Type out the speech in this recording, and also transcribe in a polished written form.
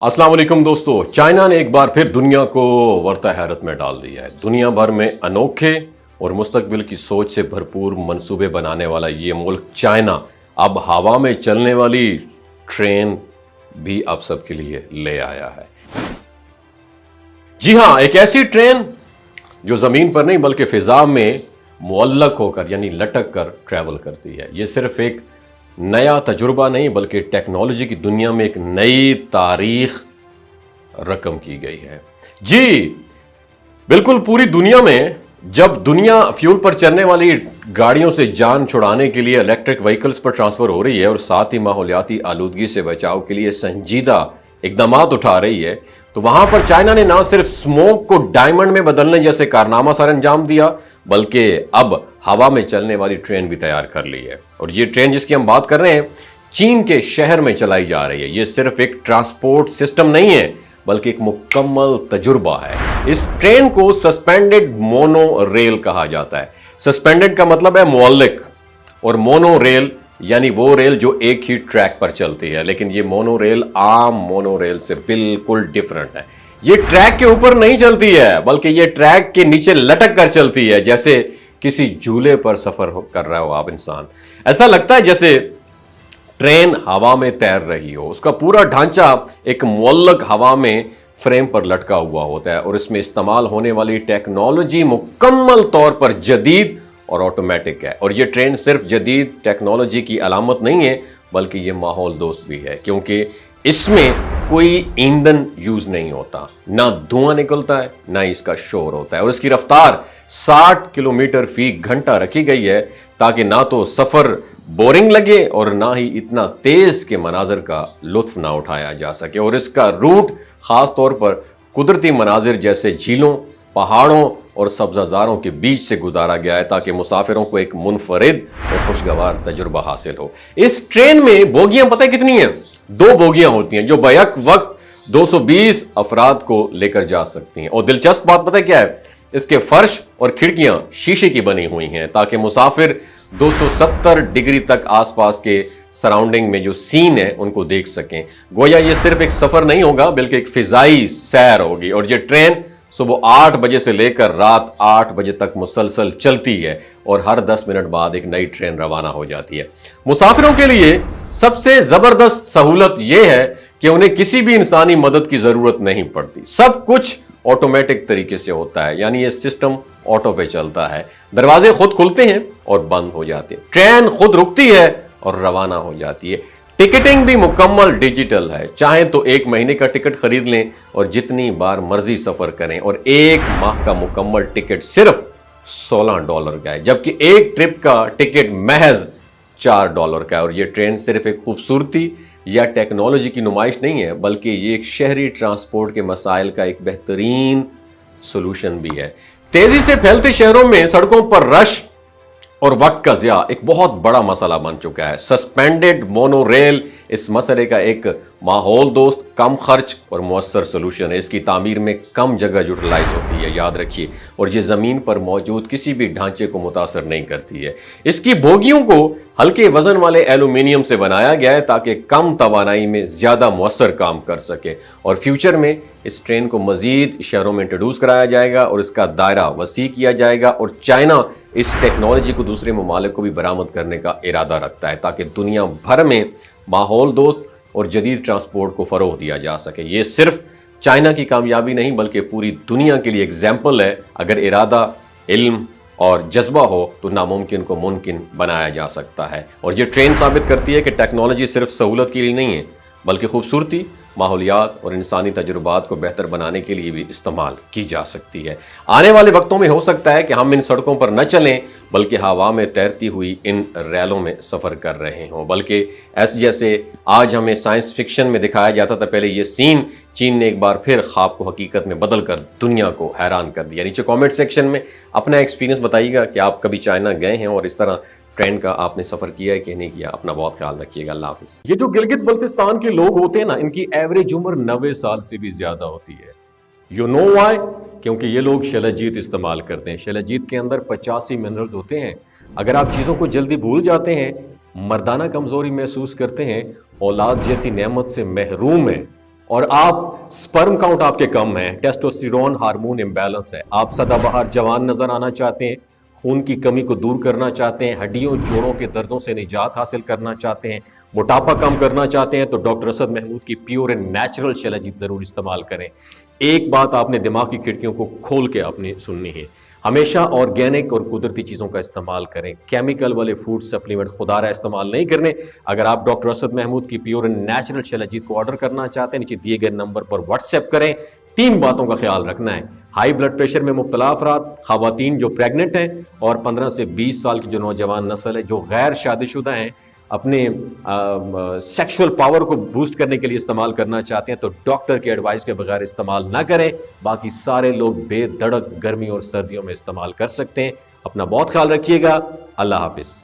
अस्सलाम वालेकुम दोस्तों। चाइना ने एक बार फिर दुनिया को वर्ता हैरत में डाल दिया है। दुनिया भर में अनोखे और मुस्तकबिल की सोच से भरपूर मंसूबे बनाने वाला ये मुल्क चाइना अब हवा में चलने वाली ट्रेन भी आप सबके लिए ले आया है। जी हाँ, एक ऐसी ट्रेन जो जमीन पर नहीं बल्कि फिजा में मुअल्लक होकर यानी लटक कर ट्रैवल करती है। ये सिर्फ एक नया तजुर्बा नहीं बल्कि टेक्नोलॉजी की दुनिया में एक नई तारीख रकम की गई है। जी बिल्कुल, पूरी दुनिया में जब दुनिया फ्यूल पर चलने वाली गाड़ियों से जान छुड़ाने के लिए इलेक्ट्रिक व्हीकल्स पर ट्रांसफर हो रही है और साथ ही माहौलियाती आलूदगी से बचाव के लिए संजीदा इकदामात उठा रही है, तो वहां पर चाइना ने ना सिर्फ स्मोक को डायमंड में बदलने जैसे कारनामा सर अंजाम दिया बल्कि अब हवा में चलने वाली ट्रेन भी तैयार कर ली है। और ये ट्रेन जिसकी हम बात कर रहे हैं चीन के शहर में चलाई जा रही है। ये सिर्फ एक ट्रांसपोर्ट सिस्टम नहीं है बल्कि एक मुकम्मल तजुर्बा है। इस ट्रेन को सस्पेंडेड मोनो रेल कहा जाता है। सस्पेंडेड का मतलब है मुअल्लिक और मोनो रेल यानी वो रेल जो एक ही ट्रैक पर चलती है, लेकिन ये मोनो रेल आम मोनो रेल से बिल्कुल डिफरेंट है। ये ट्रैक के ऊपर नहीं चलती है बल्कि ये ट्रैक के नीचे लटक कर चलती है, जैसे किसी झूले पर सफर कर रहा हो आप इंसान। ऐसा लगता है जैसे ट्रेन हवा में तैर रही हो। उसका पूरा ढांचा एक मुअल्लक हवा में फ्रेम पर लटका हुआ होता है और इसमें इस्तेमाल होने वाली टेक्नोलॉजी मुकम्मल तौर पर जदीद और ऑटोमेटिक है। और ये ट्रेन सिर्फ जदीद टेक्नोलॉजी की अलामत नहीं है बल्कि ये माहौल दोस्त भी है, क्योंकि इसमें कोई ईंधन यूज नहीं होता, ना धुआं निकलता है ना ही इसका शोर होता है। और इसकी रफ्तार 60 किलोमीटर फी घंटा रखी गई है ताकि ना तो सफर बोरिंग लगे और ना ही इतना तेज के मनाजिर का लुत्फ ना उठाया जा सके। और इसका रूट खास तौर पर कुदरती मनाजिर जैसे झीलों, पहाड़ों और सब्जाजारों के बीच से गुजारा गया है ताकि मुसाफिरों को एक मुनफरिद और खुशगवार तजुर्बा हासिल हो। इस ट्रेन में बोगियां पता है कितनी हैं? 2 बोगियां होती हैं जो बैक वक्त 220 अफराद को लेकर जा सकती हैं। और दिलचस्प बात पता है क्या है? इसके फर्श और खिड़कियां शीशे की बनी हुई हैं ताकि मुसाफिर 270 डिग्री तक आसपास के सराउंडिंग में जो सीन है उनको देख सकें। गोया ये सिर्फ एक सफर नहीं होगा बल्कि एक फिजाई सैर होगी। और ये ट्रेन सुबह 8 बजे से लेकर रात 8 बजे तक मुसलसल चलती है और हर 10 मिनट बाद एक नई ट्रेन रवाना हो जाती है। मुसाफिरों के लिए सबसे जबरदस्त सहूलत यह है कि उन्हें किसी भी इंसानी मदद की जरूरत नहीं पड़ती। सब कुछ ऑटोमेटिक तरीके से होता है, यानी ये सिस्टम ऑटो पे चलता है। दरवाजे खुद खुलते हैं और बंद हो जाते हैं, ट्रेन खुद रुकती है और रवाना हो जाती है। टिकटिंग भी मुकम्मल डिजिटल है। चाहे तो 1 महीने का टिकट खरीद लें और जितनी बार मर्जी सफर करें। और 1 माह का मुकम्मल टिकट सिर्फ $16 का है, जबकि एक ट्रिप का टिकट महज $4 का है। और ये ट्रेन सिर्फ एक खूबसूरती या टेक्नोलॉजी की नुमाइश नहीं है बल्कि ये एक शहरी ट्रांसपोर्ट के मसाइल का एक बेहतरीन सोल्यूशन भी है। तेजी से फैलते शहरों में सड़कों पर रश और वक्त का ज़िया एक बहुत बड़ा मसला बन चुका है। सस्पेंडेड मोनो रेल इस मसले का एक माहौल दोस्त, कम खर्च और मुअस्सर सोल्यूशन है। इसकी तामीर में कम जगह यूटिलाइज होती है, याद रखिए, और ये ज़मीन पर मौजूद किसी भी ढांचे को मुतासर नहीं करती है। इसकी बोगियों को हल्के वजन वाले एल्यूमिनियम से बनाया गया है ताकि कम तवानाई में ज़्यादा मुअस्सर काम कर सके। और फ्यूचर में इस ट्रेन को मज़ीद शहरों में इंट्रोड्यूस कराया जाएगा और इसका दायरा वसी किया जाएगा। और चाइना इस टेक्नोलॉजी को दूसरे ममालिक को भी बरामद करने का इरादा रखता है ताकि दुनिया भर में माहौल दोस्त और जदीद ट्रांसपोर्ट को फ़रोग़ दिया जा सके। ये सिर्फ चाइना की कामयाबी नहीं बल्कि पूरी दुनिया के लिए एग्जाम्पल है। अगर इरादा, इल्म और जज्बा हो तो नामुमकिन को मुमकिन बनाया जा सकता है। और ये ट्रेन साबित करती है कि टेक्नोलॉजी सिर्फ सहूलत के लिए नहीं है बल्कि खूबसूरती, माहौलियात और इंसानी तजुर्बात को बेहतर बनाने के लिए भी इस्तेमाल की जा सकती है। आने वाले वक्तों में हो सकता है कि हम इन सड़कों पर न चलें बल्कि हवा में तैरती हुई इन रेलों में सफ़र कर रहे हों। बल्कि ऐसे जैसे आज हमें साइंस फिक्शन में दिखाया जाता था पहले, ये सीन चीन ने एक बार फिर ख्वाब को हकीकत में बदल कर दुनिया को हैरान कर दिया। नीचे कमेंट सेक्शन में अपना एक्सपीरियंस बताइएगा कि आप कभी चाइना गए हैं और इस तरह ट्रेन का आपने सफर किया है कि नहीं किया। अपना बहुत ख्याल रखिएगा। अल्लाह हाफिज़। ये जो गिलगित बल्तिस्तान के लोग होते हैं ना, इनकी एवरेज उम्र 90 साल से भी ज्यादा होती है। You know why? क्योंकि ये लोग शलजीत इस्तेमाल करते हैं। शलजीत के अंदर 85 मिनरल्स होते हैं। अगर आप चीज़ों को जल्दी भूल जाते हैं, मर्दाना कमज़ोरी महसूस करते हैं, औलाद जैसी नेमत से महरूम है, اور آپ سپرم کاؤنٹ آپ کے کم ہیں، ٹیسٹوسٹیرون ہارمون امبیلنس ہے، آپ سدا بہار جوان نظر آنا چاہتے ہیں، خون کی کمی کو دور کرنا چاہتے ہیں، ہڈیوں جوڑوں کے دردوں سے نجات حاصل کرنا چاہتے ہیں، موٹاپا کم کرنا چاہتے ہیں، تو ڈاکٹر اسد محمود کی پیور اینڈ نیچرل شیلاجیت ضرور استعمال کریں۔ ایک بات آپ نے دماغ کی کھڑکیوں کو کھول کے آپ نے سننی ہے، ہمیشہ آرگینک اور قدرتی چیزوں کا استعمال کریں، کیمیکل والے فوڈ سپلیمنٹ خدارہ استعمال نہیں کرنے۔ اگر آپ ڈاکٹر اسد محمود کی پیور اینڈ نیچرل شیلاجیت کو آرڈر کرنا چاہتے ہیں، نیچے دیے گئے نمبر پر واٹس ایپ کریں۔ 3 باتوں کا خیال رکھنا ہے: ہائی بلڈ پریشر میں مبتلا افراد، خواتین جو پریگننٹ ہیں، اور 15 سے 20 سال کی جو نوجوان نسل ہے جو غیر شادی شدہ ہیں، اپنے سیکشول پاور کو بوسٹ کرنے کے لیے استعمال کرنا چاہتے ہیں، تو ڈاکٹر کی ایڈوائس کے بغیر استعمال نہ کریں۔ باقی سارے لوگ بے دھڑک گرمی اور سردیوں میں استعمال کر سکتے ہیں۔ اپنا بہت خیال رکھیے گا۔ اللہ حافظ۔